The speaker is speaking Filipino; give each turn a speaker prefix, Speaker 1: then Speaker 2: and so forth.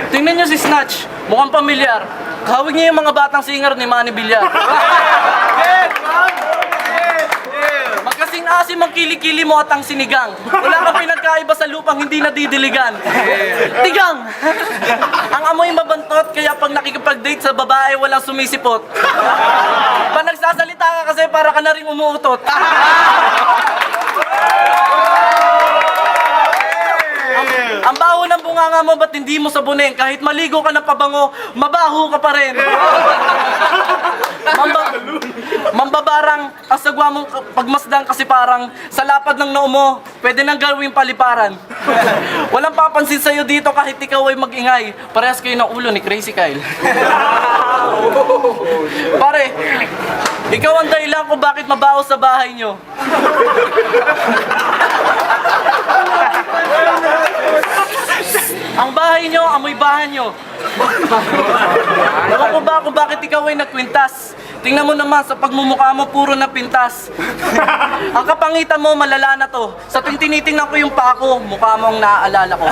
Speaker 1: Tingnan nyo si Snatch, mukhang pamilyar. Kahawig niya yung mga batang singer ni Manny Villar. Magkasing asim ang kilikili mo at ang sinigang. Wala kang pinagkaiba sa lupang hindi nadidiligan. Tigang! Ang amoy mabantot, kaya pag nakikipag-date sa babae, walang sumisipot. Pag nagsasalita ka kasi, para ka na rin umuutot. Ang baho ng bunganga mo, ba't hindi mo sabunin? Kahit maligo ka ng pabango, mabaho ka pa rin. Mambabarang, asagwa mong pagmasdan kasi parang sa lapad ng noo mo, pwede nang gawing paliparan. Walang papansin sa'yo dito kahit ikaw ay mag-ingay. Parehas kayo ng ulo ni Crazy Kyle. Pare, ikaw ang dahilan kung bakit mabaho sa bahay nyo. Ang bahay nyo, amoy bahan nyo. Ewan ko ba kung bakit ikaw ay nagkwintas. Tingnan mo naman, sa pagmumukha mo, puro na pintas. Ang kapangitan mo, malala na to. Sa tuwing tinitingnan ko yung paa ko, mukha mo ang naaalala ko.